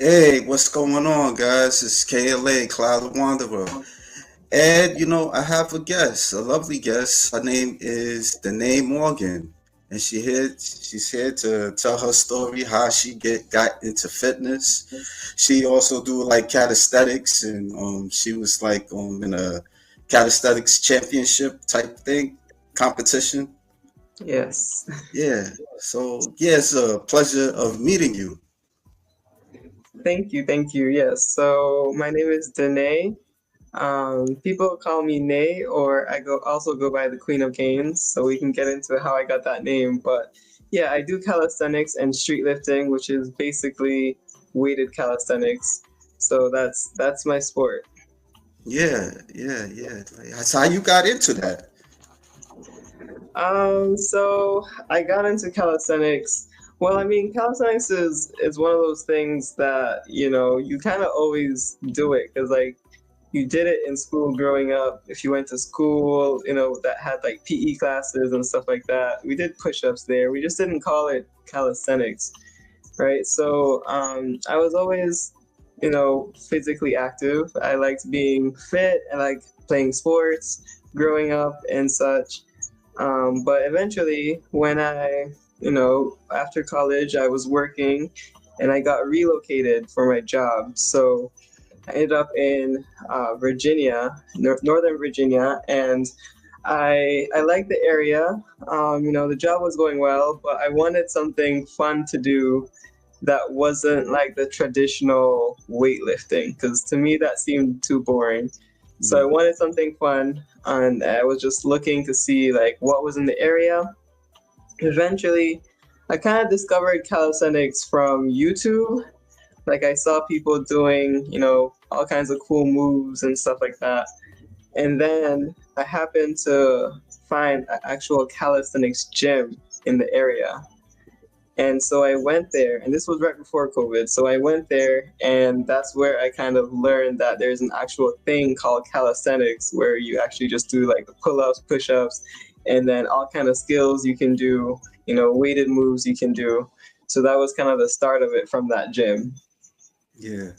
Hey, what's going on, guys? It's Kaale, Cloud the Wanderer. And, I have a guest, a lovely guest. Her name is Danae Morgan. And she's here to tell her story, how she got into fitness. She also do like calisthenics, and she was like in a calisthenics championship type thing, competition. Yes. Yeah. So yeah, it's a pleasure of meeting you. Thank you. Thank you. Yes. So my name is Danae. People call me Nay, or I also go by the Queen of Games. So we can get into how I got that name. But yeah, I do calisthenics and street lifting, which is basically weighted calisthenics. So that's my sport. Yeah, yeah, yeah. That's how you got into that. So I got into calisthenics. Well, I mean, calisthenics is one of those things that you kind of always do it because you did it in school growing up. If you went to school, that had like PE classes and stuff like that, we did push-ups there. We just didn't call it calisthenics, right? So I was always, physically active. I liked being fit. I liked playing sports growing up and such. But eventually, when after college, I was working and I got relocated for my job. So I ended up in Virginia, Northern Virginia, and I liked the area. The job was going well, but I wanted something fun to do that wasn't like the traditional weightlifting, because to me that seemed too boring. So I Mm. wanted something fun, and I was just looking to see like what was in the area. Eventually, I kind of discovered calisthenics from YouTube. Like I saw people doing, all kinds of cool moves and stuff like that. And then I happened to find an actual calisthenics gym in the area. And so I went there, and this was right before COVID. So I went there, and that's where I kind of learned that there's an actual thing called calisthenics, where you actually just do like the pull-ups, push-ups, and then all kind of skills you can do, weighted moves you can do. So that was kind of the start of it from that gym. Yeah,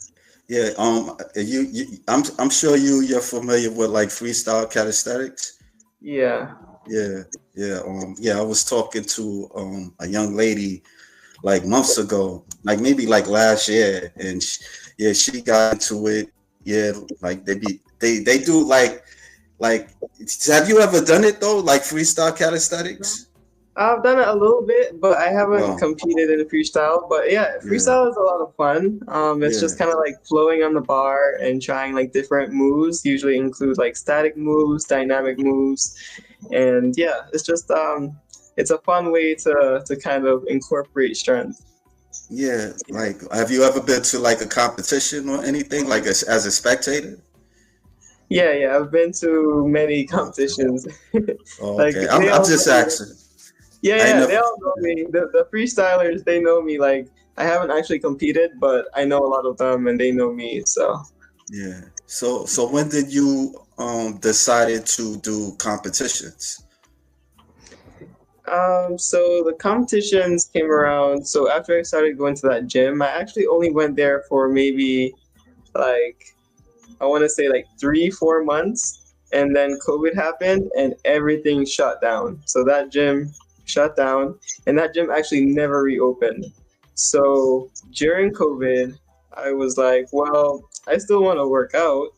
yeah. I'm sure you're familiar with like freestyle calisthenics. Yeah. Yeah, yeah. Yeah. I was talking to a young lady like months ago, like maybe like last year, and yeah, she got into it. Yeah, like they do like. Have you ever done it though? Like freestyle calisthenics? I've done it a little bit, but I haven't Oh, competed in freestyle. But yeah, yeah, freestyle is a lot of fun. It's yeah. just kind of like flowing on the bar and trying like different moves. Usually include like static moves, dynamic moves, and yeah, it's a fun way to kind of incorporate strength. Yeah, like have you ever been to like a competition or anything like as a spectator? Yeah, yeah, I've been to many Okay. competitions. Oh, Like okay. they I'm all just know me. asking. Yeah, I yeah, never. they all know Yeah. me. The freestylers, they know me. Like I haven't actually competed, but I know a lot of them, and they know me. So. Yeah. So when did you decided to do competitions? So the competitions came around. So after I started going to that gym, I actually only went there for maybe like I want to say like 3, 4 months, and then COVID happened and everything shut down. So that gym shut down, and that gym actually never reopened. So during COVID, I was like, well, I still want to work out.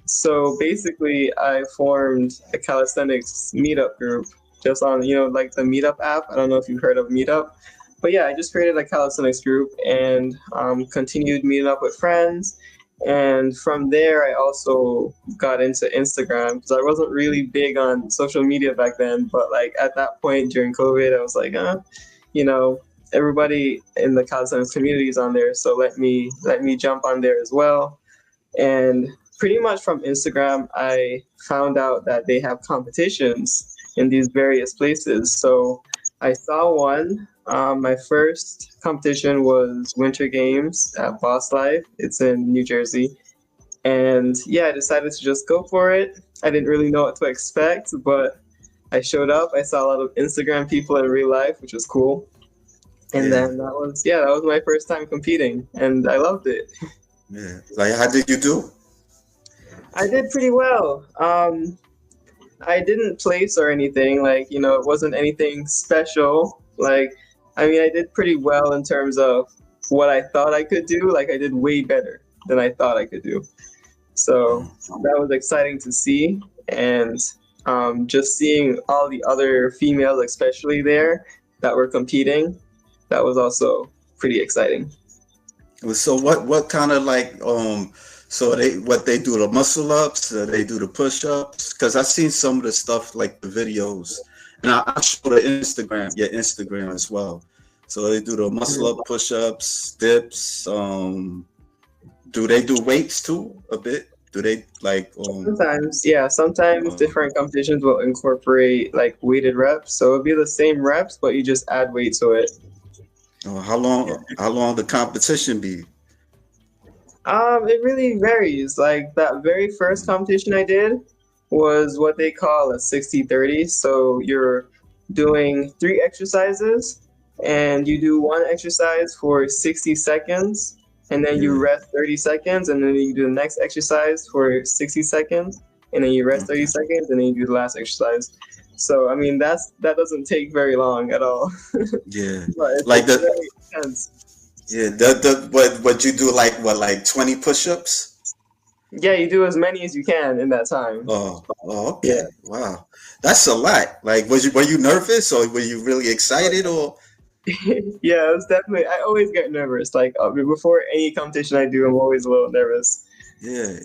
So basically, I formed a calisthenics meetup group just on, like the Meetup app. I don't know if you've heard of Meetup. But yeah, I just created a calisthenics group and continued meeting up with friends. And from there, I also got into Instagram because I wasn't really big on social media back then. But like at that point during COVID, I was like, you know, everybody in the calisthenics community is on there, so let me jump on there as well. And pretty much from Instagram, I found out that they have competitions in these various places. So I saw one. My first competition was Winter Games at Boss Life. It's in New Jersey. And yeah, I decided to just go for it. I didn't really know what to expect, but I showed up. I saw a lot of Instagram people in real life, which was cool. And Yeah, then that was my first time competing, and I loved it. yeah. Like, how did you do? I did pretty well. I didn't place or anything, like, it wasn't anything special. Like, I mean, I did pretty well in terms of what I thought I could do. Like, I did way better than I thought I could do. So Oh, that was exciting to see. And just seeing all the other females, especially there, that were competing, that was also pretty exciting. so what kind of like so they what they do the muscle ups, they do the push ups? Because I seen some of the stuff like the videos, and I show the Instagram, yeah, Instagram as well. So they do the muscle up, push ups, dips. Do they do weights too a bit? Do they like Sometimes, yeah, sometimes uh, different competitions will incorporate like weighted reps. So it'll be the same reps, but you just add weight to it. how long the competition be? It really varies. Like that very first competition I did was what they call a 60-30. So you're doing three exercises and you do one exercise for 60 seconds and then you Yeah. rest 30 seconds and then you do the next exercise for 60 seconds and then you rest 30 Okay. seconds and then you do the last exercise. So I mean that doesn't take very long at all. Yeah. But Like it's the very intense. yeah the what you do like what like 20 push-ups? Yeah, you do as many as you can in that time. Oh, Yeah. okay. Wow. That's a lot. Like, were you nervous or were you really excited or Yeah, it's definitely. I always get nervous. Like before any competition I do, I'm always a little nervous. yeah.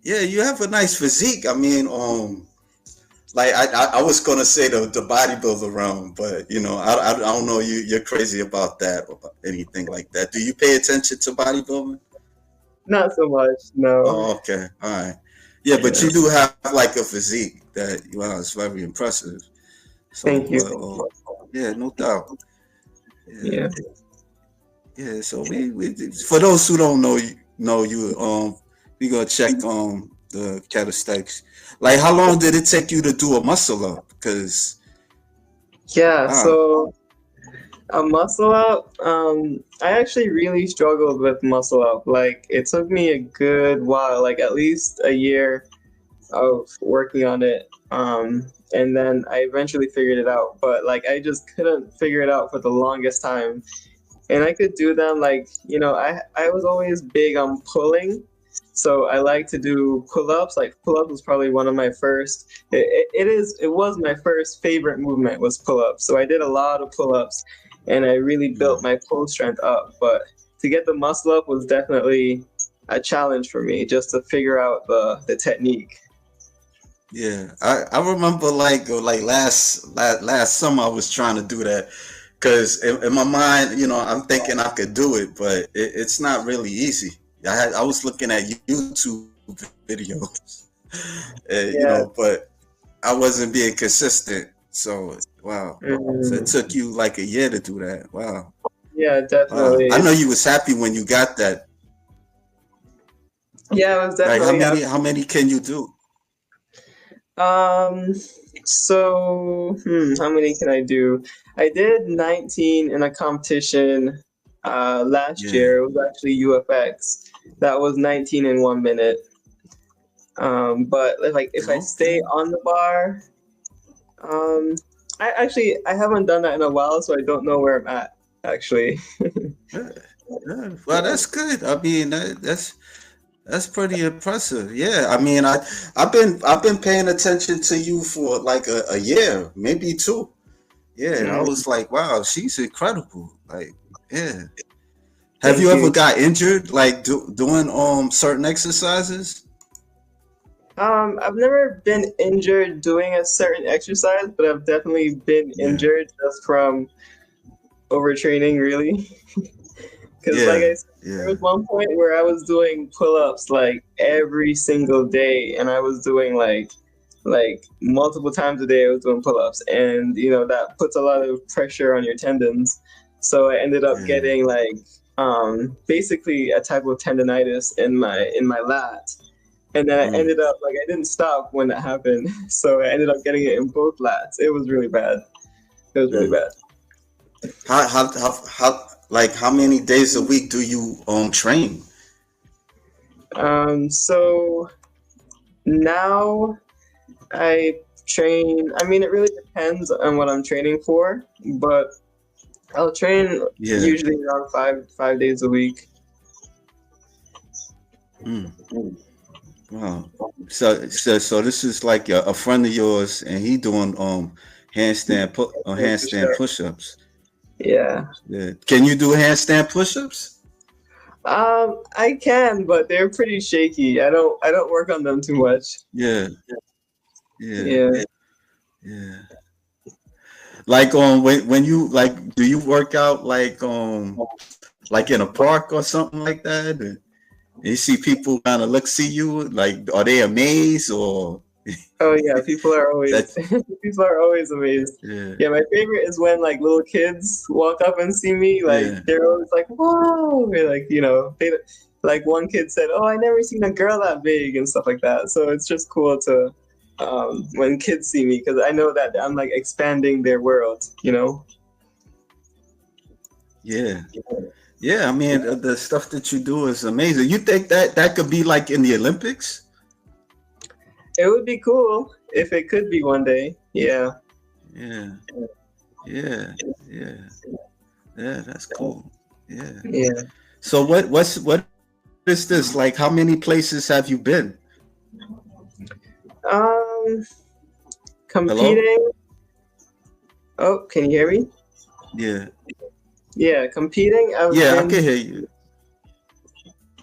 Yeah, you have a nice physique. I mean, like I was gonna say the bodybuilder realm, but I don't know you're crazy about that or about anything like that. Do you pay attention to bodybuilding? Not so much, no. Oh, okay, all right. Yeah, but Yeah. you do have like a physique that wow, it's very impressive. So, Thank you. but yeah, no doubt. Yeah, Yeah. yeah. So we for those who don't know you, we gonna check the calisthenics. Like, how long did it take you to do a muscle up? Because Yeah. wow, So a muscle up. I actually really struggled with muscle up. Like it took me a good while, like at least a year of working on it. And then I eventually figured it out. But like I just couldn't figure it out for the longest time. And I could do them like I was always big on pulling, so I like to do pull-ups. Like pull-ups was probably one of my first. It was my first favorite movement was pull-ups. So I did a lot of pull-ups, and I really built my pull strength up. But to get the muscle up was definitely a challenge for me, just to figure out the technique. yeah, I remember like last summer I was trying to do that because in my mind, I'm thinking I could do it, but it's not really easy. I was looking at YouTube videos, Yeah. but I wasn't being consistent. So wow, so it Mm, took you like a year to do that. Wow, yeah, wow. definitely. I know you was happy when you got that. Yeah, I was Like how definitely many happy. how many can you do? Um, how many can I do? I did 19 in a competition last Yeah. year. It was actually UFX. That was 19 in 1 minute. But like if I Okay. stay on the bar, um, I haven't done that in a while, so I don't know where I'm at actually. Yeah. Yeah. Well, that's good. I mean, that's pretty impressive. Yeah. I mean, I've been paying attention to you for like a year, maybe two. Yeah. And I Mm, was like, wow, she's incredible. Like, yeah. Have thank you ever you. got injured like doing certain exercises? I've never been injured doing a certain exercise, but I've definitely been Yeah. injured just from overtraining, really. Because, like Yeah. I said, there Yeah. was one point where I was doing pull ups like every single day, and I was doing like multiple times a day. I was doing pull ups, and that puts a lot of pressure on your tendons. So I ended up Yeah. getting like basically a type of tendonitis in my lat. And then I Mm. ended up like I didn't stop when that happened, so I ended up getting it in both lats. It was really bad. It was really Mm. bad. Like how many days a week do you train? So now I train. I mean, it really depends on what I'm training for, but I'll train Yeah. usually around five days a week. Mm, wow. So this is like a friend of yours, and he doing handstand Push-up. push-ups. Yeah. Yeah. Can you do handstand push-ups? I can, but they're pretty shaky. I don't work on them too much. Yeah. Yeah. Yeah. Yeah. Like when you like, do you work out like in a park or something like that? And you see people kind of see you like, are they amazed or Oh yeah, people are always that? people are always amazed. Yeah. Yeah, my favorite is when like little kids walk up and see me, like Yeah. they're always like, "Whoa!" Or, like they like one kid said, "Oh, I never seen a girl that big" and stuff like that. So it's just cool to when kids see me because I know that I'm like expanding their world. You know. Yeah. Yeah. I mean, the stuff that you do is amazing. You think that that could be like in the Olympics? It would be cool if it could be one day. Yeah. Yeah. Yeah. Yeah. Yeah. That's cool. Yeah. Yeah. So what is this? Like, how many places have you been? Um, Hello? competing. Oh, can you hear me? Yeah. Yeah, competing. I've Yeah, I been can hear you.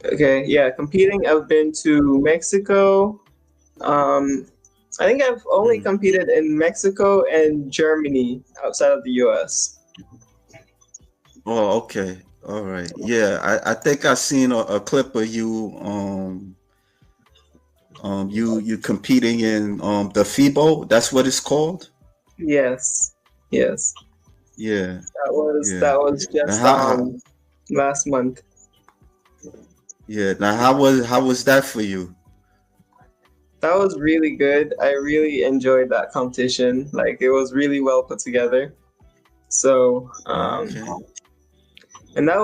okay. Yeah, competing. I've been to Mexico. Um, I think I've only Mm. competed in Mexico and Germany outside of the U.S. Oh, okay. All right. Yeah, I think I seen a clip of you you competing in the FIBO. That's what it's called. Yes, yes. Yeah. That Yeah. was Now just last month. yeah. Now how was that for you? That was really good. I really enjoyed that competition. Like it was really well put together. So, Oh, okay. and that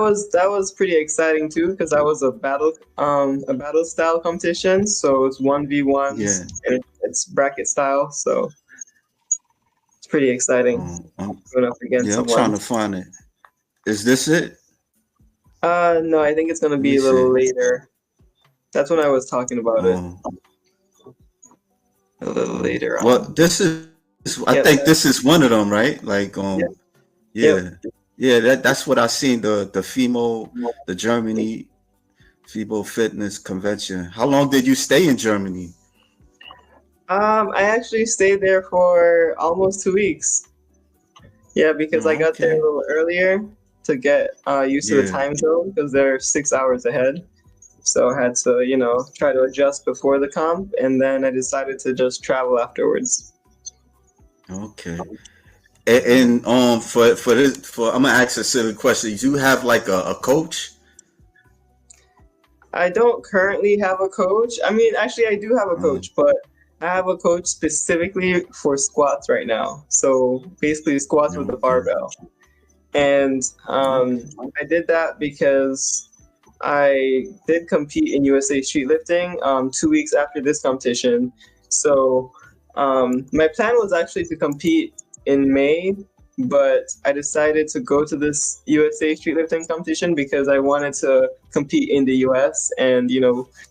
was pretty exciting too because that was a battle style competition. So it's 1v1s Yeah. and it's bracket style. So it's pretty exciting Um, going up against yeah, I'm trying someone. to find it. Is this it? No, I think it's gonna Let be me a little see. later. That's when I was talking about it Um, a little later well, on. this is. I Yep. think this is one of them, right? Like, Yep. Yep. yeah, yeah. That's what I seen. The FIMO, the Germany FIBO Fitness Convention. How long did you stay in Germany? I actually stayed there for almost 2 weeks. Yeah, because I Oh, got there a okay. little earlier to get used to the Yeah. time zone because they're 6 hours ahead. So I had to, try to adjust before the comp, and then I decided to just travel afterwards. Okay. And for this I'm gonna ask a silly question. You have like a coach? I don't currently have a coach. I mean, actually, I do have a Um, coach, but I have a coach specifically for squats right now. So basically, squats with the okay. barbell. And Okay. I did that because I did compete in USA Street Lifting 2 weeks after this competition. So my plan was actually to compete in May, but I decided to go to this USA Street Lifting competition because I wanted to compete in the US and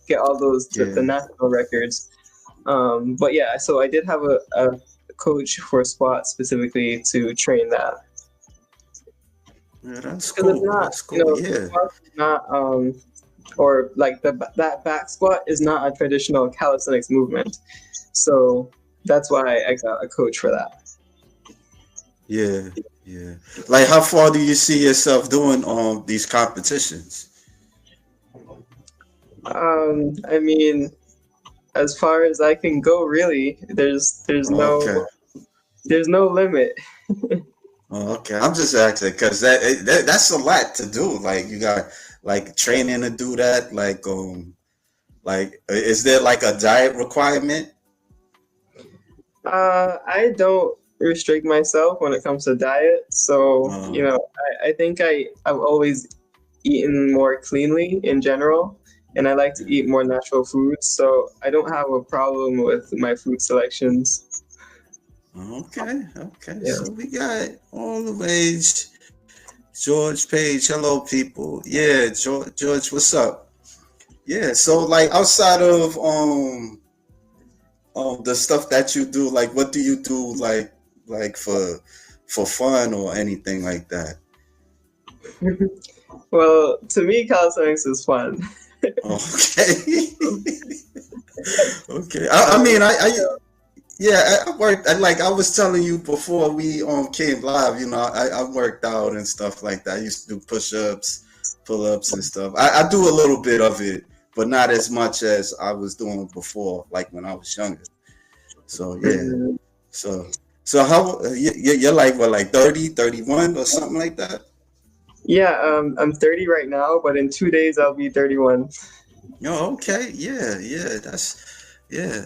get all the Yeah. national records. But yeah, so I did have a coach for squat specifically to train that. Yeah, that's Because it's cool. not, That's cool. the Yeah. squat is not, or like that back squat is not a traditional calisthenics movement. So that's why I got a coach for that. Yeah. Yeah. Like, how far do you see yourself doing on these competitions? I mean, as far as I can go, really, there's Oh, okay. no limit. Oh, okay. I'm just asking because that's a lot to do. Like, you got like training to do that. Like, is there like a diet requirement? I don't restrict myself when it comes to diet. So, Uh, I think I've always eaten more cleanly in general, and I like to eat more natural foods. So I don't have a problem with my food selections. okay, okay. Yeah. So we got all the ways. George Page, hello people. Yeah, George, what's up? Yeah, so like outside of the stuff that you do, like what do you do like for fun or anything like that? Well, to me, calisthenics is fun. Okay. Okay. I Um, mean I yeah, I worked. Like I was telling you before we came live. I worked out and stuff like that. I used to do push-ups, pull-ups, and stuff. I do a little bit of it, but not as much as I was doing before, like when I was younger. So yeah. mhm. So how you're like what, like 30, 31 or something like that? Yeah, I'm 30 right now, but in 2 days I'll be 31. Oh, okay. Yeah, yeah. Yeah.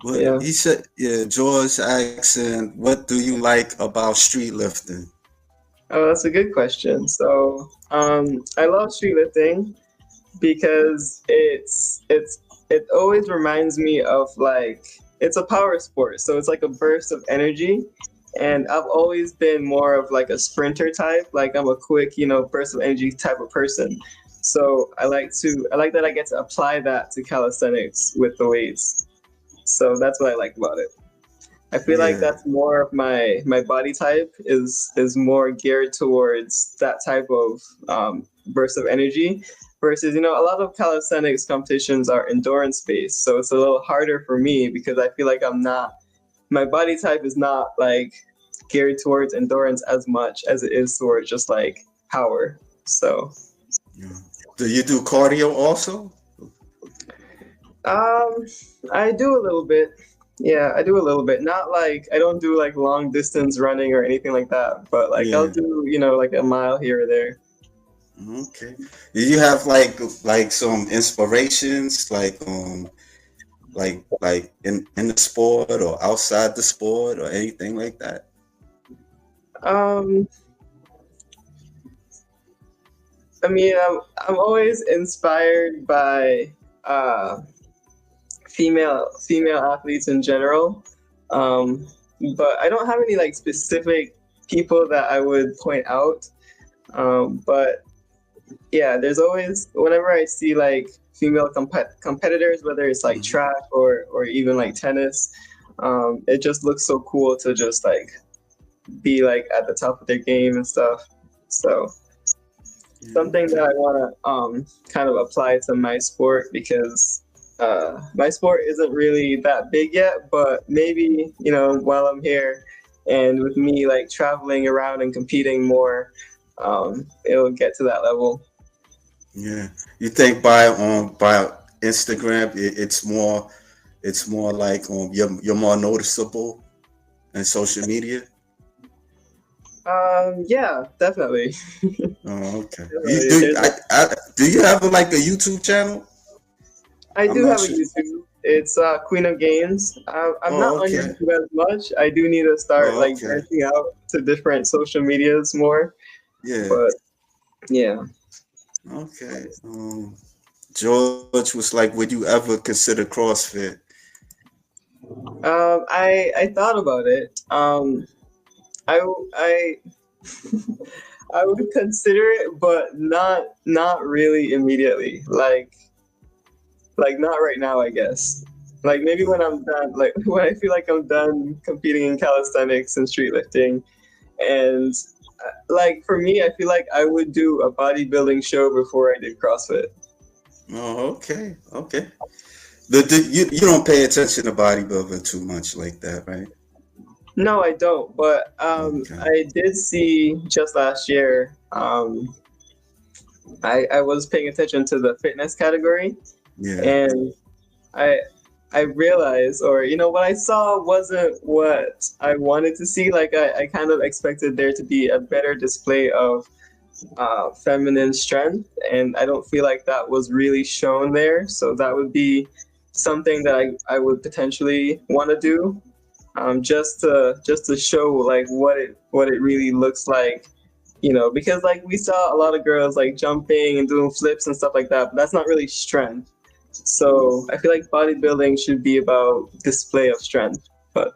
What Yeah. he said, yeah, George asking, what do you like about street lifting? Oh, that's a good question. So, I love street lifting because it always reminds me of like it's a power sport, so it's like a burst of energy. And I've always been more of like a sprinter type. Like I'm a quick, burst of energy type of person. So I like that I get to apply that to calisthenics with the weights. So that's what I like about it. I feel like Yeah, that's more of my body type is more geared towards that type of burst of energy versus a lot of calisthenics competitions are endurance based, so it's a little harder for me because I feel like I'm not my body type is not like geared towards endurance as much as it is towards just like power. So yeah. Do you do cardio also? um I do a little bit. Yeah, I do a little bit. Not like I don't do like long distance running or anything like that, but like I'll Yeah. do, like a mile here or there. Okay. Do you have like some inspirations like in the sport or outside the sport or anything like that? Um, I mean, I'm always inspired by uh female athletes in general. Um, but I don't have any like specific people that I would point out. But yeah, there's always whenever I see like female competitors, whether it's like Mhm. track or even like tennis, it just looks so cool to just like be like at the top of their game and stuff. So Yeah, something that okay. I want to kind of apply to my sport because my sport isn't really that big yet, but maybe while I'm here and with me like traveling around and competing more, it'll get to that level. Yeah. You think by Instagram it's more like you're more noticeable in social media? Yeah, definitely. Oh, okay. You Definitely. do do you have like a YouTube channel? I I'm do not have a sure. YouTube. It's Queen of Games. I'm not Oh, on okay. YouTube as much. I do need to start Oh, like okay. branching out to different social medias more. Yeah. But yeah, Okay. George was like, would you ever consider CrossFit? I thought about it. I I would consider it, but not really immediately. Like not right now, I guess. Like maybe when I'm done, like when I feel like I'm done competing in calisthenics and street lifting, and like for me, I feel like I would do a bodybuilding show before I did CrossFit. Oh, okay. Okay. You don't pay attention to bodybuilding too much like that, right? No, I don't. But Okay. I did see just last year. I was paying attention to the fitness category, Yeah. and I I realized, or what I saw wasn't what I wanted to see. Like I kind of expected there to be a better display of feminine strength, and I don't feel like that was really shown there. So that would be something that I would potentially want to do. just to show like what it really looks like, because like we saw a lot of girls like jumping and doing flips and stuff like that, but that's not really strength. So I feel like bodybuilding should be about display of strength. But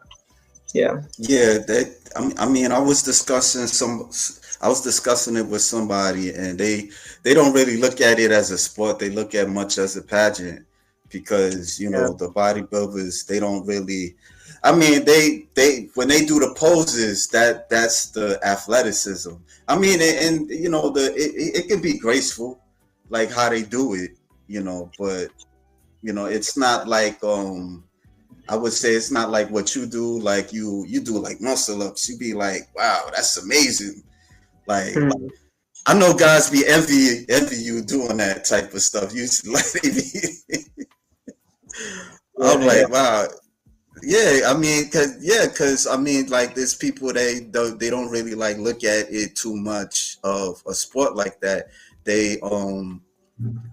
yeah. Yeah, that I mean, I was discussing it with somebody, and they don't really look at it as a sport. They look at much as a pageant because Yeah. the bodybuilders they don't really. I mean, they when they do the poses, that's the athleticism. I mean, and it can be graceful, like how they do it, but it's not like I would say it's not like what you do. Like you do like muscle ups. You be like, wow, that's amazing. Like Hmm. I know guys be envy you doing that type of stuff. You like they be, I'm Yeah, yeah. like, wow, yeah. I mean, cause I mean, like there's people they don't really like look at it too much of a sport like that. They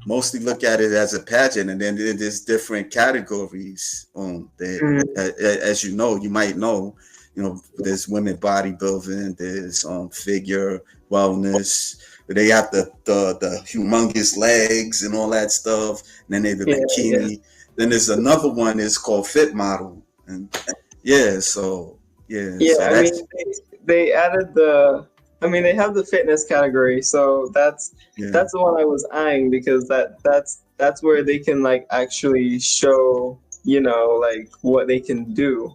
mostly look at it as a pageant, and then there's different categories. That Hmm. as you might know, there's women bodybuilding, there's figure wellness. They have the humongous legs and all that stuff. And then they the Yeah, yeah. bikini. Then there's another one is called fit model, and yeah, so yeah, Yeah, so I mean, that's they added they have the fitness category, so that's yeah, that's the one I was eyeing because that's where they can like actually show, like what they can do.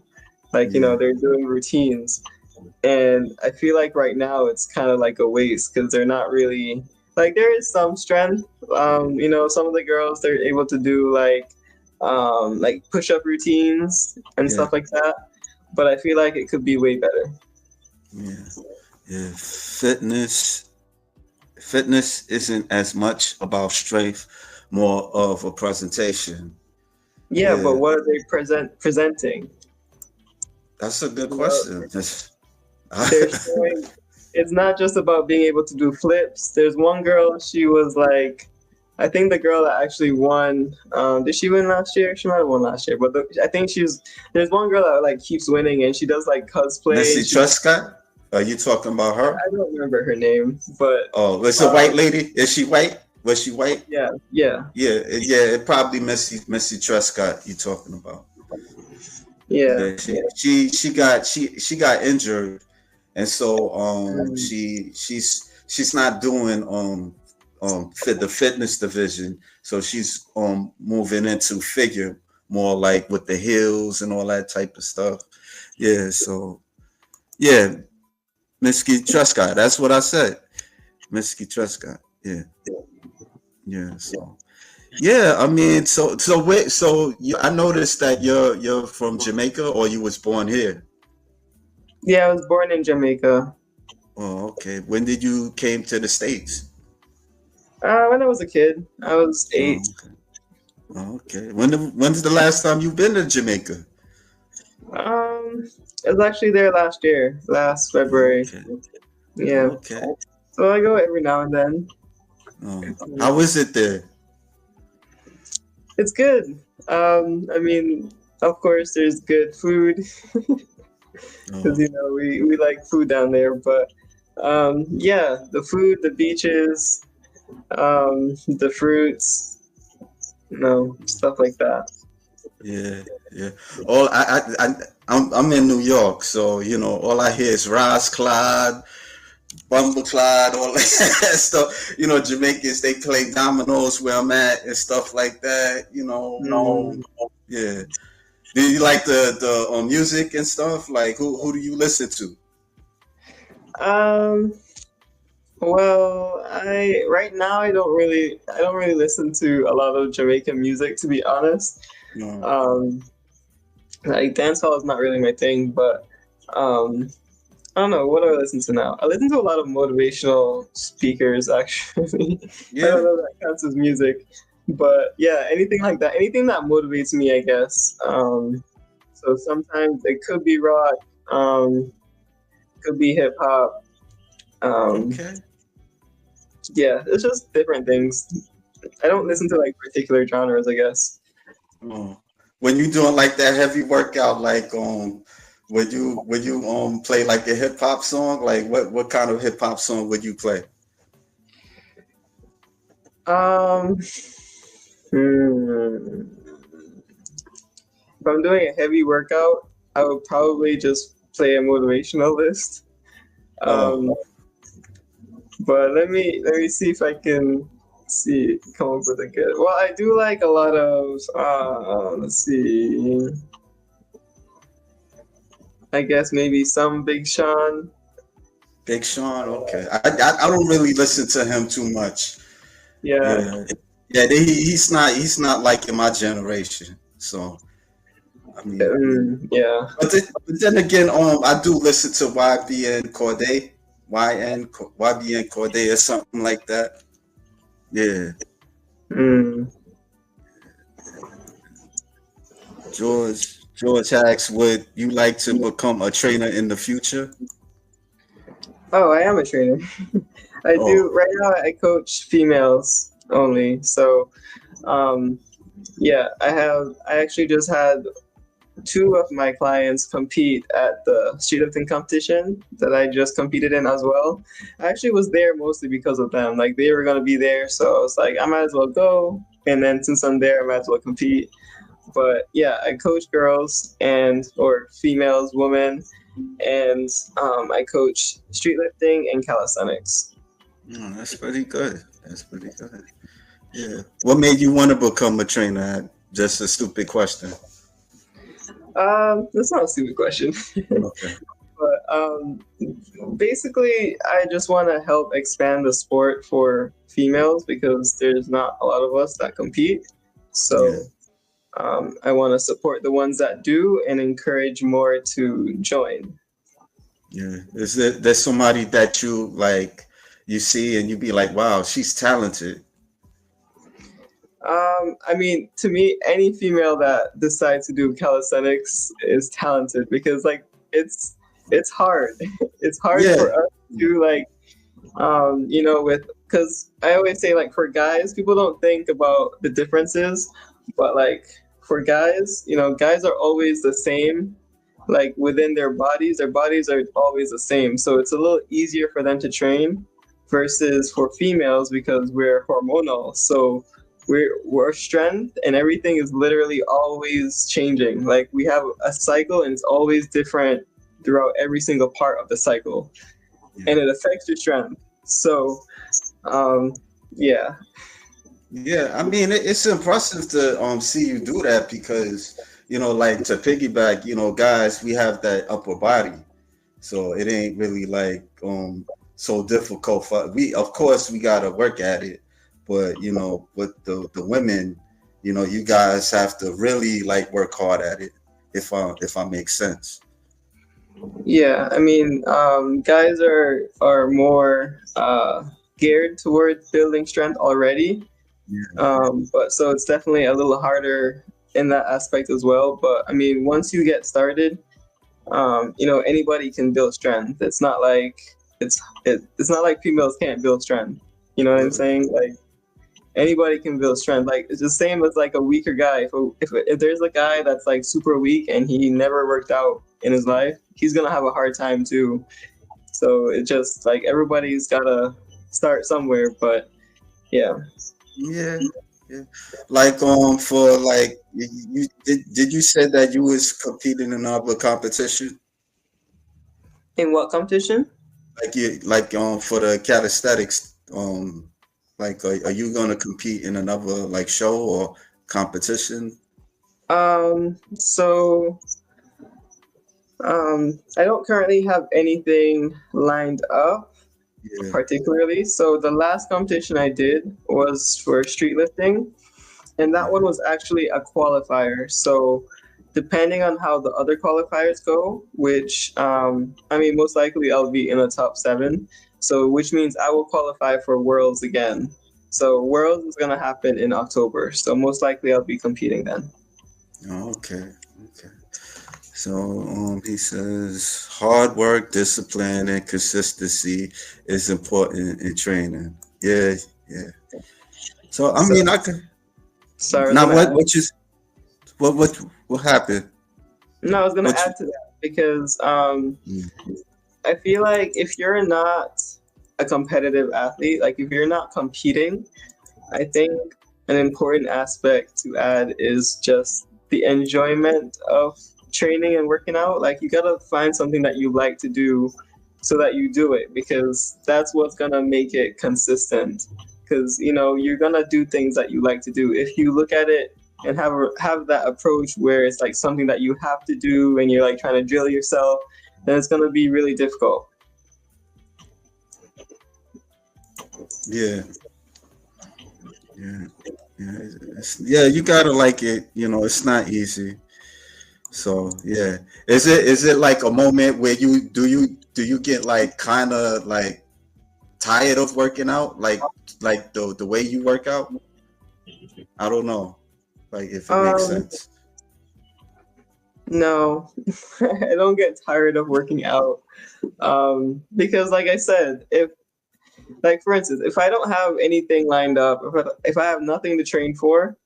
Like, yeah, they're doing routines. And I feel like right now it's kind of like a waste because they're not really like there is some strength. Some of the girls they're able to do like push up routines and yeah, stuff like that. But I feel like it could be way better. yeah, yeah. Fitness isn't as much about strength, more of a presentation. Yeah, but Yeah, what are they presenting? that's a good You know, question. they're showing it's not just about being able to do flips. There's one girl, she was like, I think the girl that actually won. Did she win last year? She might have won last year, but I think there's one girl that like keeps winning, and she does like cosplay, Missy and she. Truscott? Are you talking about her? I don't remember her name, but Oh, it's a white um, lady. Is she white? Was she white? yeah, yeah, Yeah. It probably Missy Truscott you talking about. yeah, Yeah, yeah. she got injured, and so Mm, she's not doing the fitness division, so she's moving into figure more like with the heels and all that type of stuff. Yeah, so yeah, Miski Truscott. That's what I said. Miski Truscott. Yeah, yeah. So yeah, I mean, so wait, I noticed that you're from Jamaica, or you was born here. yeah. I was born in Jamaica. Oh, okay. When did you came to the States? When I was a kid, I was 8. Oh, okay. Oh, okay. When's the last time you've been to Jamaica? I was actually there last year, last Oh, February. okay. Yeah, Okay. so I go every now and then. How is it there? It's good. I mean, of course, there's good food because Oh, we like food down there. But yeah, the food, the beaches, the fruits, stuff like that. yeah, yeah. All I'm in New York, so all I hear is Ras Clyde, Bumble Clyde, all that stuff. Jamaicans they play dominoes where I'm at and stuff like that. Mm. Yeah. Do you like the music and stuff? Like who do you listen to? Um, well, I right now I don't really listen to a lot of Jamaican music to be honest. No. Um, like dancehall is not really my thing, but um, I don't know. What do I listen to now? I listen to a lot of motivational speakers, actually. I don't Yeah. know if that counts as music, but yeah, anything like that. Anything that motivates me, I guess. So sometimes it could be rock, could be hip hop. Um, Okay. yeah, it's just different things. I don't listen to like particular genres, I guess. Oh. When you doing like that heavy workout, like Would you play like a hip hop song? Like what kind of hip hop song would you play? Um, hmm, if I'm doing a heavy workout, I would probably just play a motivational list. Oh, Um, but let me see if I can see come up with a good. Well, I do like a lot of. Let's see. I guess maybe some Big Sean. Big Sean. Okay, I don't really listen to him too much. Yeah. Yeah, yeah. He's not like in my generation. So I mean, Yeah. but then again, I do listen to YBN Corday, YBN Corday or something like that. Yeah, Mm. George asks, would you like to become a trainer in the future? Oh, I am a trainer. I Oh, do right now. I coach females only. So, um, yeah, I have. I actually just had two of my clients compete at the street lifting competition that I just competed in as well. I actually was there mostly because of them. Like they were gonna be there, so I was like, I might as well go. And then since I'm there, I might as well compete. But yeah, I coach girls and or females, women, and I coach street lifting and calisthenics. that's pretty good. That's pretty good. Yeah. What made you want to become a trainer? Just a stupid question. That's not a stupid question. Okay. But basically, I just want to help expand the sport for females because there's not a lot of us that compete. Yeah. So I want to support the ones that do and encourage more to join. Yeah. There's somebody that you like you see and you be like, wow, she's talented. I mean, to me, any female that decides to do calisthenics is talented because, like, it's hard. It's hard Yeah. for us to like with because I always say like for guys, people don't think about the differences, but like for guys, guys are always the same. Like within their bodies are always the same. So it's a little easier for them to train versus for females because we're hormonal. So we're strength and everything is literally always changing. Like we have a cycle and it's always different throughout every single part of the cycle Yeah. and it affects your strength. So, um, yeah, Yeah, I mean it's impressive to see you do that because like to piggyback, guys, we have that upper body, so it ain't really like so difficult for we. Of course, we gotta work at it, but with the women, you guys have to really like work hard at it. If I make sense. yeah. I mean, guys are more geared towards building strength already, Yeah, but so it's definitely a little harder in that aspect as well. But I mean, once you get started, anybody can build strength. It's not like it's not like females can't build strength. You know what I'm yeah, saying? Like anybody can build strength. Like it's the same as like a weaker guy. If there's a guy that's like super weak and he never worked out in his life, he's gonna have a hard time too. So it's just like everybody's gotta start somewhere. But yeah. yeah, yeah. Like for like did you say that you was competing in other competition? In what competition? For the calisthenics, are you gonna compete in another like show or competition? So I don't currently have anything lined up Yeah, particularly. So the last competition I did was for street lifting, and that yeah. one was actually a qualifier. So depending on how the other qualifiers go, which I mean most likely I'll be in the top seven. So which means I will qualify for Worlds again. So Worlds is gonna happen in October. So most likely I'll be competing then. Oh, okay, okay. So he says hard work, discipline, and consistency is important in training. Yeah, yeah. So I So mean, I could sorry, I was now gonna add. what happened? No, I was gonna What add you? to that. because Mm, I feel like if you're not a competitive athlete, like if you're not competing, I think an important aspect to add is just the enjoyment of training and working out. Like you gotta find something that you like to do so that you do it because that's what's gonna make it consistent. Because you're gonna do things that you like to do. If you look at it and have that approach where it's like something that you have to do and you're like trying to drill yourself, then it's gonna be really difficult. yeah, yeah, yeah. Yeah, you gotta like it. It's not easy. So yeah, is it like a moment where you get like kind of like tired of working out, like the way you work out? I don't know, like if it makes Um, sense. no, I don't get tired of working out. Because like I said, if like for instance, if I don't have anything lined up, if I have nothing to train for,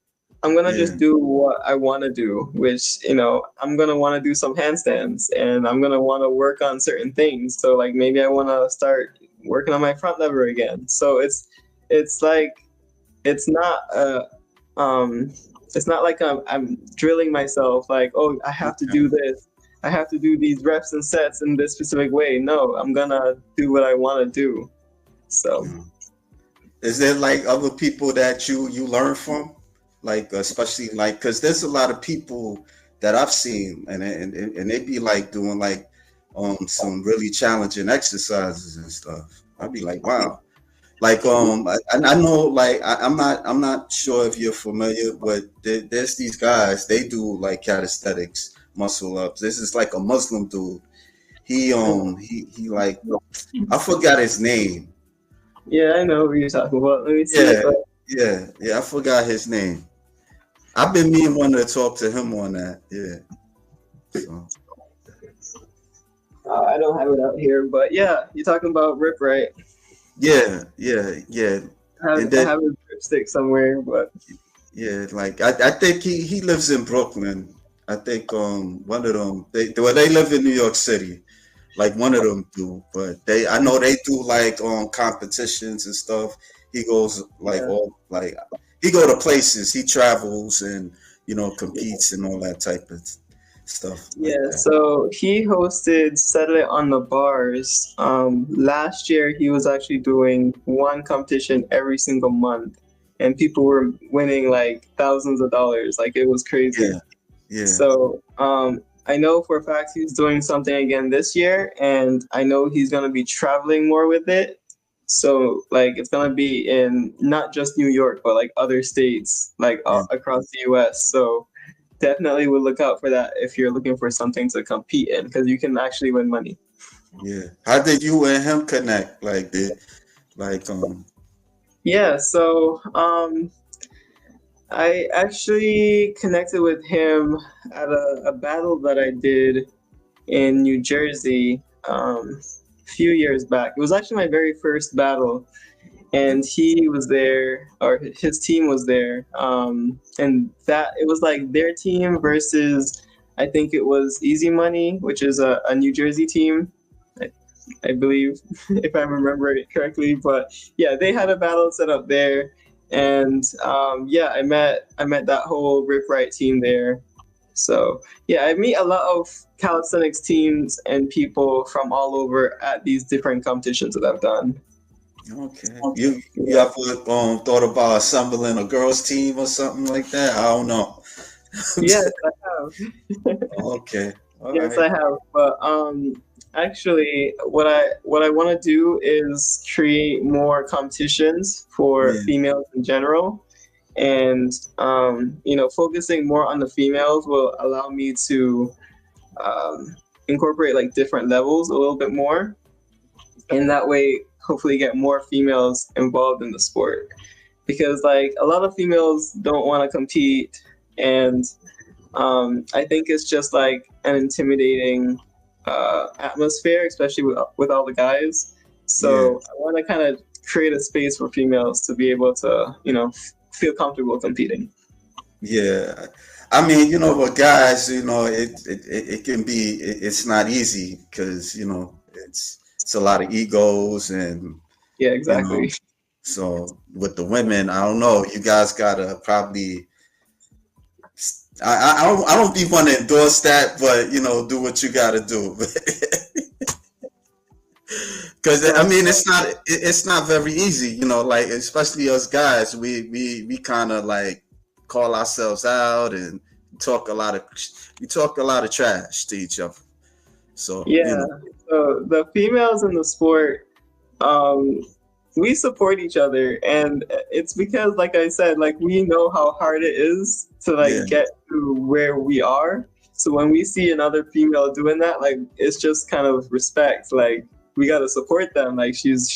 I'm gonna Yeah, just do what I want to do, which I'm gonna want to do some handstands, and I'm gonna want to work on certain things. So like maybe I want to start working on my front lever again. So it's like it's not a um it's not like I'm drilling myself like, oh, I have to do okay. this, I have to do these reps and sets in this specific way. No, I'm gonna do what I want to do. So Yeah. Is there like other people that you learn from, like especially like because there's a lot of people that I've seen and they be like doing like some really challenging exercises and stuff. I'd be like, wow. Like I know like I'm not sure if you're familiar, but there's these guys, they do like calisthenics, muscle ups. This is like a Muslim dude. He like, I forgot his name. yeah, I know what you're talking about. Let me see if Yeah, yeah, I forgot his name. I've been meaning wanting to talk to him on that. Yeah. So I don't have it out here, but yeah, you're talking about Rip, right? yeah, yeah, yeah. And I then have his Ripstick somewhere, but yeah, like I think he lives in Brooklyn. I think one of them they live in New York City. Like one of them do, but I know they do like competitions and stuff. He goes like yeah. all like he go to places, he travels and competes and all that type of stuff like Yeah, that. so he hosted Settle It on the Bars. Last year, he was actually doing one competition every single month, and people were winning like thousands of dollars. Like it was crazy. Yeah, yeah, So I know for a fact he's doing something again this year, and I know he's gonna be traveling more with it. So like it's gonna be in not just New York, but like other states, like yeah, across the U.S. So definitely would look out for that if you're looking for something to compete in, because you can actually win money. yeah. How did you and him connect? Like Yeah, so I actually connected with him at a battle that I did in New Jersey a few years back. It was actually my very first battle, and he was there, or his team was there, and that it was like their team versus, I think it was Easy Money, which is a New Jersey team, I, I believe, if I remember it correctly. But yeah, they had a battle set up there, and yeah, I met that whole Rip Right team there. So yeah, I meet a lot of calisthenics teams and people from all over at these different competitions that I've done. okay. You ever thought about assembling a girls team or something like that? I don't know. Yes, I have. Okay. All Yes, right. I have. But actually, what I want to do is create more competitions for Yeah. females in general, and focusing more on the females will allow me to um, incorporate like different levels a little bit more, and that way, hopefully, get more females involved in the sport. Because like a lot of females don't want to compete, and I think it's just like an intimidating atmosphere, especially with all the guys. Yeah. So I want to kind of create a space for females to be able to, feel comfortable competing. Yeah. I mean, with guys, it can be, it's not easy because, it's a lot of egos and, Yeah, you know, exactly. so with the women, I don't know, you guys gotta probably, I don't be want to endorse that, but, do what you gotta do. Because I Uh, mean, it's not very easy, like especially us guys, we kind of like call ourselves out and talk a lot of we talk a lot of trash to each other. So yeah. So the females in the sport, um, we support each other, and it's because, like I said, like we know how hard it is to yeah, like get to where we are. So when we see another female doing that, like it's just kind of respect. Like we gotta support them. Like she's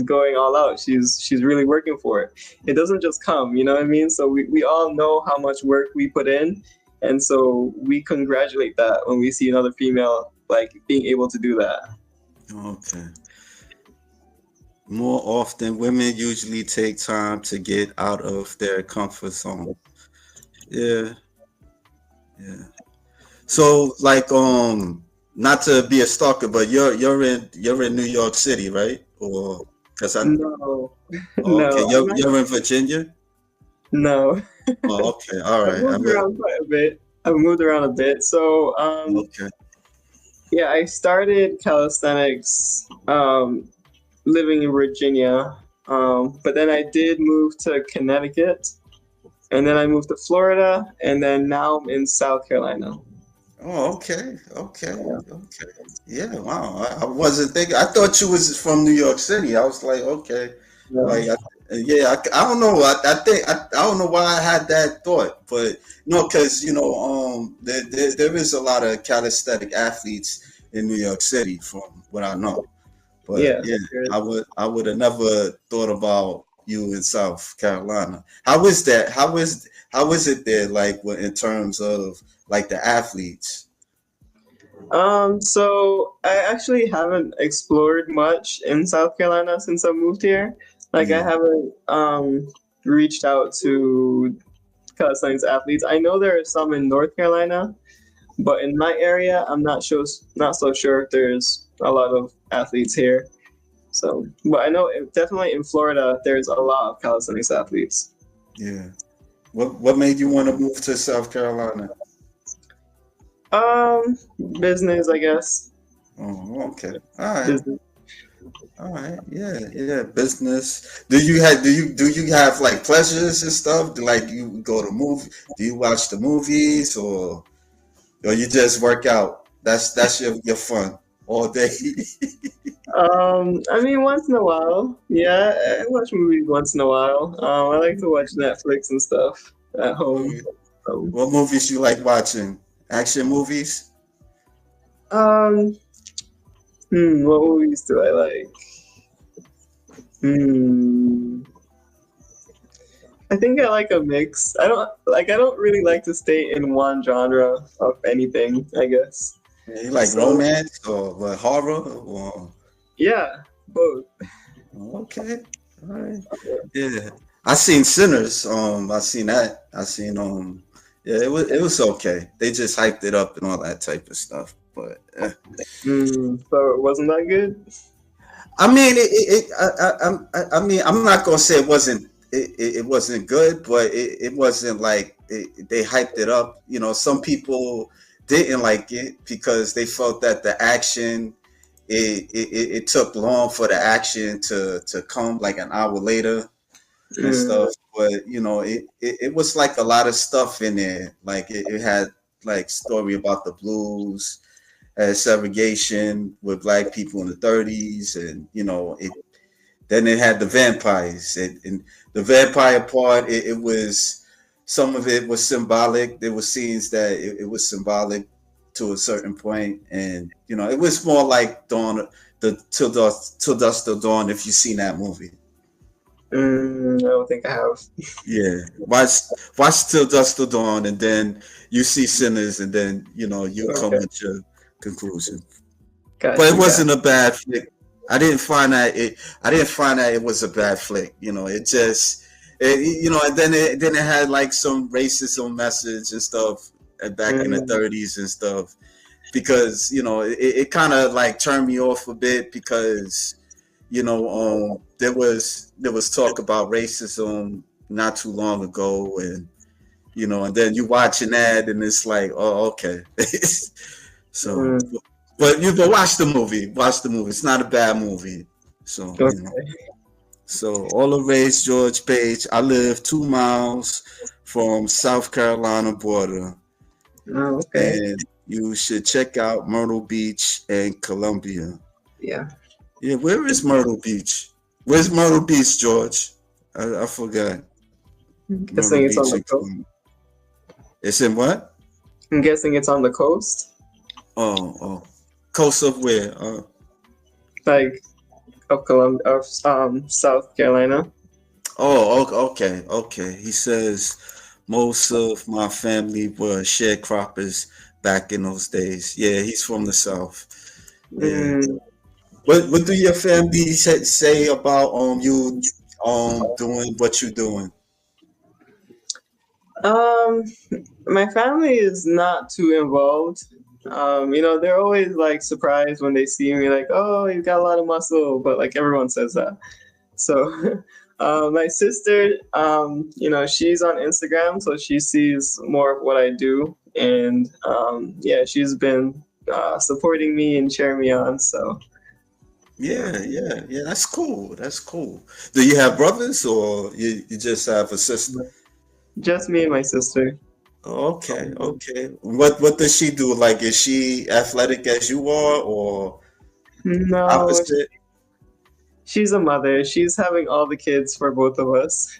going all out. She's really working for it. It doesn't just come, you know what I mean? So we all know how much work we put in, and so we congratulate that when we see another female like being able to do that. okay. More often, women usually take time to get out of their comfort zone. Yeah, yeah. So like not to be a stalker, but you're in New York City, right? Or because I No, oh, okay, no, you're in Virginia. no. Oh, okay, all I've right. moved around quite a bit. I've moved around a bit. So, Okay. yeah, I started calisthenics living in Virginia. But then I did move to Connecticut, and then I moved to Florida, and then now I'm in South Carolina. Oh, okay, okay, okay. Yeah, wow. I wasn't thinking. I thought you was from New York City. I was like, okay, Yeah. like, yeah. I don't know. I think I don't know why I had that thought, but no, because there is a lot of calisthenic athletes in New York City, from what I know. But Yeah. yeah, I would have never thought about you in South Carolina. How is that? How is it there? Like in terms of like the athletes? So I actually haven't explored much in South Carolina since I moved here. Like I Yeah, haven't reached out to calisthenics athletes. I know there are some in North Carolina, but in my area, I'm not so sure if there's a lot of athletes here. So, but I know definitely in Florida, there's a lot of calisthenics athletes. yeah. What made you want to move to South Carolina? Um, Business, I guess. Oh, okay. All right. Business. All right. Yeah, yeah. Business. Do you have like pleasures and stuff? Like you go to movie? Do you watch the movies or you just work out? That's your fun all day. I mean, once in a while, yeah, I watch movies once in a while. I like to watch Netflix and stuff at home. Um, What movies you like watching? Action movies? um, what movies do I like? Hmm. I think I like a mix. I don't really like to stay in one genre of anything, I guess. You like So romance or what, horror? Or yeah, both. okay, all right, yeah. I seen Sinners. I seen that. I seen yeah, it was okay. They just hyped it up and all that type of stuff. But So it wasn't that good? I mean, I mean, I'm not gonna say it wasn't good, but it wasn't like they hyped it up. Some people didn't like it because they felt that the action it took long for the action to come like an hour later and Mm, stuff. But it was like a lot of stuff in there. Like it had like story about the blues, segregation with black people in the 30s, and then it had the vampires, and the vampire part. It was some of it was symbolic. There were scenes that it was symbolic to a certain point, and it was more like Dawn, the Till Dusk Till Dawn. If you've seen that movie, I don't think I have. yeah, watch Till Dusk Till Dawn, and then you see Sinners, and then you'll come Okay, with your conclusion. But got it you, got. wasn't a bad flick. I didn't find that it was a bad flick. It just And then it had like some racism message and stuff back in the Mm, 30s and stuff because it kind of like turned me off a bit because there was talk about racism not too long ago, and then you watch an ad and it's like, oh, okay. So, mm, but watch the movie, it's not a bad movie. So okay. all the race, George Page. I live 2 miles from South Carolina border, Oh, okay. and you should check out Myrtle Beach and Columbia. Yeah. Yeah, where is Myrtle Beach? Where's Myrtle Beach, George? I forgot. I'm Myrtle guessing it's on Beach the and coast. Columbia. It's in what? I'm guessing it's on the coast, Oh. Coast of where? like of Columbia, of South Carolina. Okay. He says most of my family were sharecroppers back in those days. Yeah, he's from the South. Yeah. Mm, What do your family say about you doing what you're doing? um, my family is not too involved. They're always like surprised when they see me, like, "Oh, you got a lot of muscle," but like everyone says that. So, my sister, she's on Instagram, so she sees more of what I do, and yeah, she's been supporting me and cheering me on. So, yeah, Yeah. That's cool. That's cool. Do you have brothers or you just have a sister? just me and my sister. Okay. What does she do? Like, is she athletic as you are, or No, opposite? she's a mother. She's having all the kids for both of us.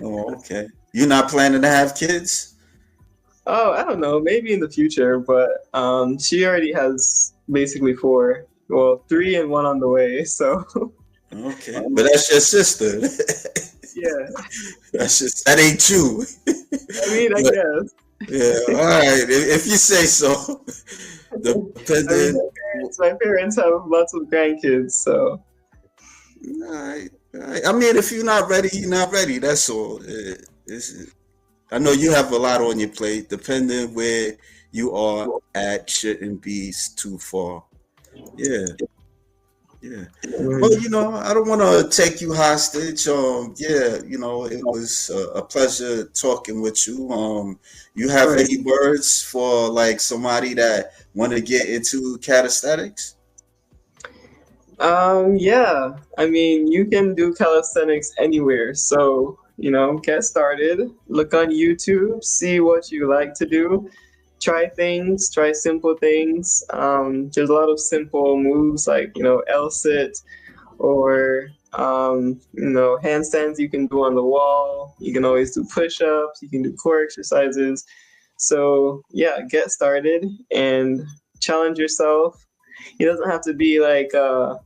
Oh, okay. You're not planning to have kids? Oh, I don't know, maybe in the future, but she already has basically four. Well, three and one on the way. So, Okay, but that's your sister. yeah. That ain't you. I mean, I But guess. yeah, all right. If you say so. I mean, Depending. my parents have lots of grandkids, so All right. I mean, if you're not ready, you're not ready. That's all. I know you have a lot on your plate. Depending where you are at, shouldn't be too far. Yeah, yeah. Well, mm, I don't want to take you hostage. Yeah, it was a pleasure talking with you. You have right. any words for like somebody that want to get into calisthenics? Yeah. I mean, you can do calisthenics anywhere. So, get started. Look on YouTube, see what you like to do. Try things, try simple things. There's a lot of simple moves like, L sit or handstands you can do on the wall. You can always do push-ups, you can do core exercises. So yeah, get started and challenge yourself. It doesn't have to be like a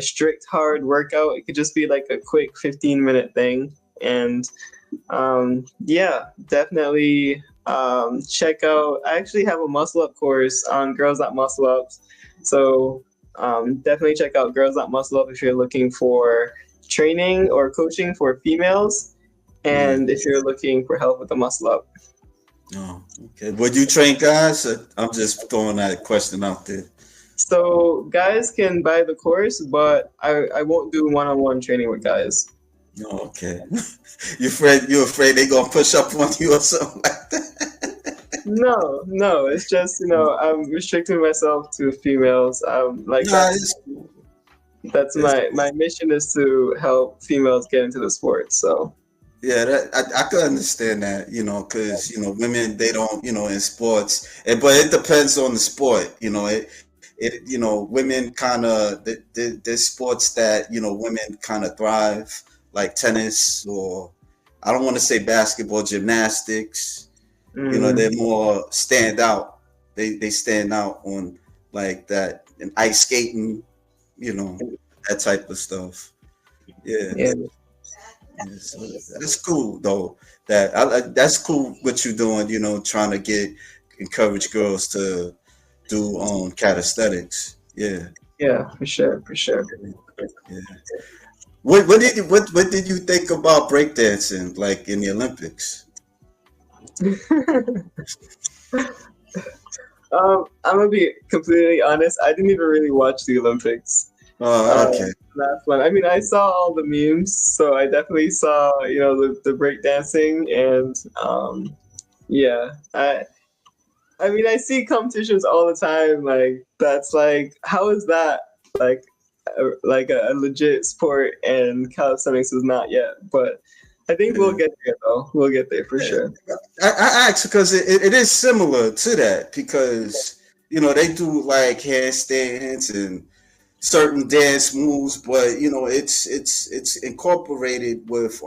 strict hard workout. It could just be like a quick 15-minute thing. And yeah, definitely check out. I actually have a muscle up course on Girls That Muscle Ups. So definitely check out Girls That Muscle Up if you're looking for training or coaching for females, Yeah. and if you're looking for help with the muscle up. Oh, okay. Would you train guys? I'm just throwing that question out there. So guys can buy the course, but I won't do one-on-one training with guys. Oh, okay. You afraid they gonna push up on you or something like that? No, no, it's just I'm restricting myself to females. Like Nah, it's cool. that's It's my mission is to help females get into the sport. So Yeah, I could understand that, because women they don't, in sports, but it depends on the sport, women kind of there's sports that women kind of thrive, like tennis or I don't want to say basketball, gymnastics, they're mm, more stand out. They stand out on like that and ice skating, you know, that type of stuff. Yeah. yeah, Yeah, so that's cool though. That's cool what you're doing. Trying to encourage girls to do calisthenics. Yeah, yeah, for sure, for sure. yeah. What did you think about breakdancing like in the Olympics? I'm gonna be completely honest. I didn't even really watch the Olympics. Oh, okay. Last one. I mean, I saw all the memes, so I definitely saw, the break dancing, and yeah. I mean, I see competitions all the time. Like, that's like, how is that like a legit sport, and calisthenics is not yet? But I think we'll Yeah. get there, though. We'll get there for Yeah. sure. I asked because it is similar to that because they do like handstands and certain dance moves, but it's incorporated with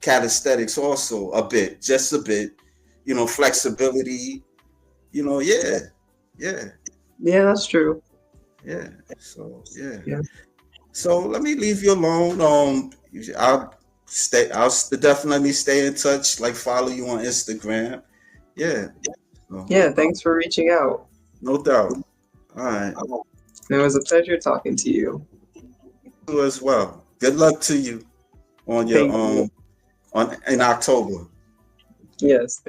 calisthenics also a bit, just a bit, flexibility, yeah, yeah, Yeah, that's true. yeah. So yeah. Yeah. So let me leave you alone. I'll definitely stay in touch, like follow you on Instagram. Yeah. So, Yeah, thanks for reaching out. no doubt. All right. It was a pleasure talking to you. You as well. Good luck to you on your Thank you. on in October. Yes.